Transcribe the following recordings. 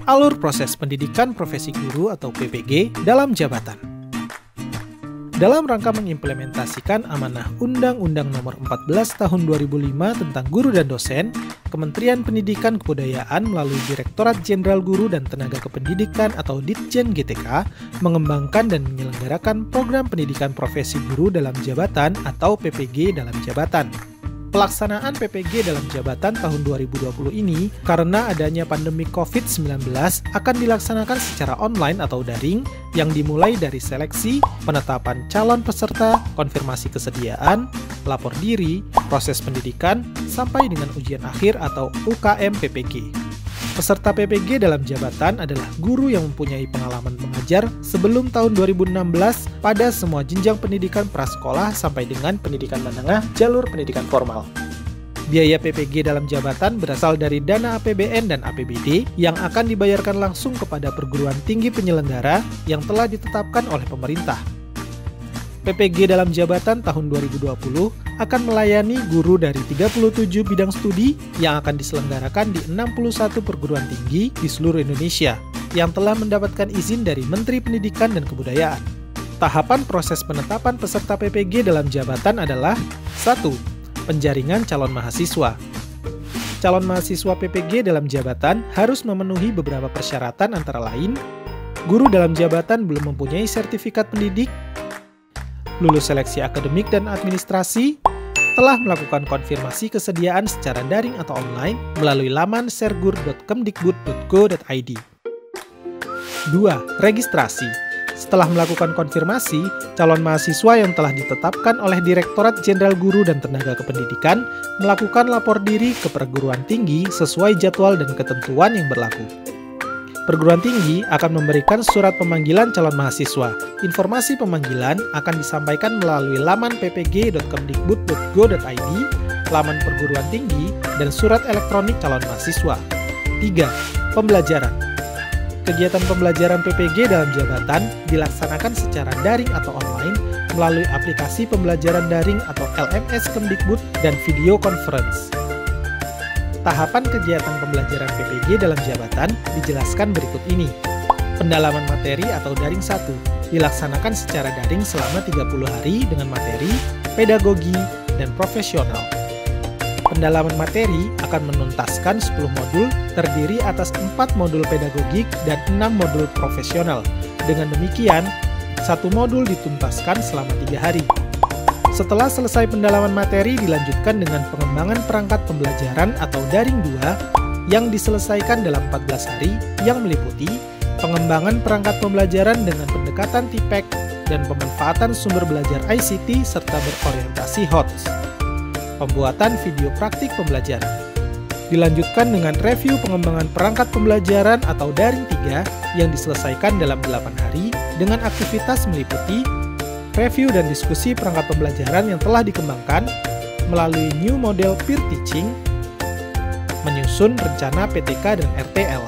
alur proses pendidikan profesi guru atau PPG dalam jabatan. Dalam rangka mengimplementasikan amanah Undang-Undang Nomor 14 Tahun 2005 tentang Guru dan Dosen, Kementerian Pendidikan Kebudayaan melalui Direktorat Jenderal Guru dan Tenaga Kependidikan atau Ditjen GTK mengembangkan dan menyelenggarakan program pendidikan profesi guru dalam jabatan atau PPG dalam jabatan. Pelaksanaan PPG dalam jabatan tahun 2020 ini karena adanya pandemi COVID-19 akan dilaksanakan secara online atau daring yang dimulai dari seleksi, penetapan calon peserta, konfirmasi kesediaan, lapor diri, proses pendidikan, sampai dengan ujian akhir atau UKM PPG. Peserta PPG dalam jabatan adalah guru yang mempunyai pengalaman mengajar sebelum tahun 2016 pada semua jenjang pendidikan prasekolah sampai dengan pendidikan menengah jalur pendidikan formal. Biaya PPG dalam jabatan berasal dari dana APBN dan APBD yang akan dibayarkan langsung kepada perguruan tinggi penyelenggara yang telah ditetapkan oleh pemerintah. PPG dalam jabatan tahun 2020 akan melayani guru dari 37 bidang studi yang akan diselenggarakan di 61 perguruan tinggi di seluruh Indonesia yang telah mendapatkan izin dari Menteri Pendidikan dan Kebudayaan. Tahapan proses penetapan peserta PPG dalam jabatan adalah 1. Penjaringan calon mahasiswa. Calon mahasiswa PPG dalam jabatan harus memenuhi beberapa persyaratan antara lain, guru dalam jabatan belum mempunyai sertifikat pendidik, lulus seleksi akademik dan administrasi, telah melakukan konfirmasi kesediaan secara daring atau online melalui laman sergur.kemdikbud.go.id. 2. Registrasi. Setelah melakukan konfirmasi, calon mahasiswa yang telah ditetapkan oleh Direktorat Jenderal Guru dan Tenaga Kependidikan melakukan lapor diri ke perguruan tinggi sesuai jadwal dan ketentuan yang berlaku. Perguruan tinggi akan memberikan surat pemanggilan calon mahasiswa. Informasi pemanggilan akan disampaikan melalui laman ppg.kemdikbud.go.id, laman perguruan tinggi, dan surat elektronik calon mahasiswa. 3. Pembelajaran. Kegiatan pembelajaran PPG dalam jabatan dilaksanakan secara daring atau online melalui aplikasi pembelajaran daring atau LMS Kemdikbud dan video conference. Tahapan kegiatan pembelajaran PPG dalam jabatan dijelaskan berikut ini. Pendalaman materi atau daring 1 dilaksanakan secara daring selama 30 hari dengan materi, pedagogi, dan profesional. Pendalaman materi akan menuntaskan 10 modul terdiri atas 4 modul pedagogik dan 6 modul profesional. Dengan demikian, 1 modul dituntaskan selama 3 hari. Setelah selesai pendalaman materi dilanjutkan dengan pengembangan perangkat pembelajaran atau daring 2 yang diselesaikan dalam 14 hari yang meliputi pengembangan perangkat pembelajaran dengan pendekatan TPEC dan pemanfaatan sumber belajar ICT serta berorientasi HOTS. Pembuatan video praktik pembelajaran. Dilanjutkan dengan review pengembangan perangkat pembelajaran atau daring 3 yang diselesaikan dalam 8 hari dengan aktivitas meliputi review dan diskusi perangkat pembelajaran yang telah dikembangkan melalui new model peer teaching, menyusun rencana PTK dan RTL.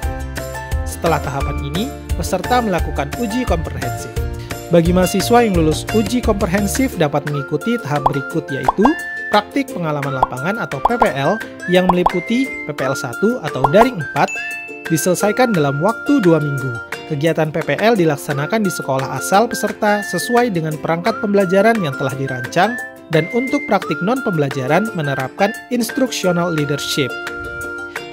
Setelah tahapan ini, peserta melakukan uji komprehensif. Bagi mahasiswa yang lulus uji komprehensif dapat mengikuti tahap berikut yaitu praktik pengalaman lapangan atau PPL yang meliputi PPL 1 atau daring 4 diselesaikan dalam waktu 2 minggu. Kegiatan PPL dilaksanakan di sekolah asal peserta sesuai dengan perangkat pembelajaran yang telah dirancang dan untuk praktik non-pembelajaran menerapkan instructional leadership.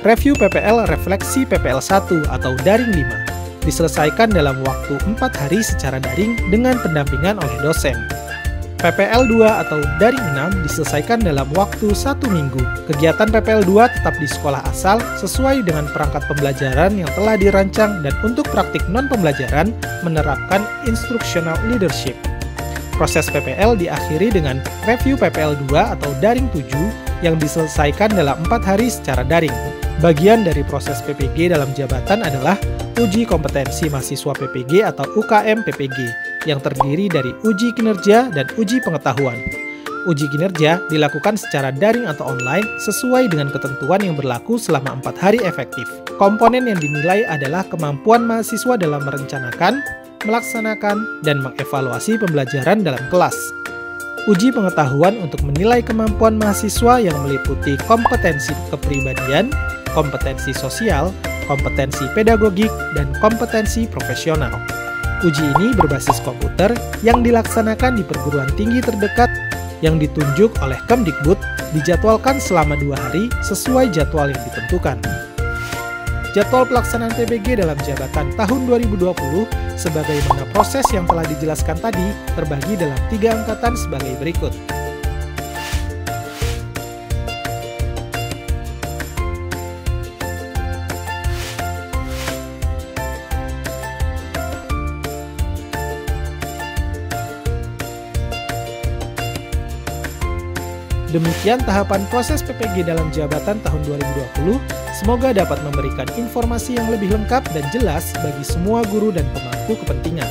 Review PPL refleksi PPL 1 atau daring 5 diselesaikan dalam waktu 4 hari secara daring dengan pendampingan oleh dosen. PPL 2 atau daring 6 diselesaikan dalam waktu 1 minggu. Kegiatan PPL 2 tetap di sekolah asal sesuai dengan perangkat pembelajaran yang telah dirancang dan untuk praktik non-pembelajaran menerapkan instructional leadership. Proses PPL diakhiri dengan review PPL 2 atau daring 7 yang diselesaikan dalam 4 hari secara daring. Bagian dari proses PPG dalam jabatan adalah uji kompetensi mahasiswa PPG atau UKM PPG yang terdiri dari uji kinerja dan uji pengetahuan. Uji kinerja dilakukan secara daring atau online sesuai dengan ketentuan yang berlaku selama 4 hari efektif. Komponen yang dinilai adalah kemampuan mahasiswa dalam merencanakan, melaksanakan, dan mengevaluasi pembelajaran dalam kelas. Uji pengetahuan untuk menilai kemampuan mahasiswa yang meliputi kompetensi kepribadian, kompetensi sosial, kompetensi pedagogik, dan kompetensi profesional. Uji ini berbasis komputer yang dilaksanakan di perguruan tinggi terdekat yang ditunjuk oleh Kemdikbud, dijadwalkan selama 2 hari sesuai jadwal yang ditentukan. Jadwal pelaksanaan PBG dalam jabatan tahun 2020 sebagaimana proses yang telah dijelaskan tadi terbagi dalam 3 angkatan sebagai berikut. Demikian tahapan proses PPG dalam jabatan tahun 2020, semoga dapat memberikan informasi yang lebih lengkap dan jelas bagi semua guru dan pemangku kepentingan.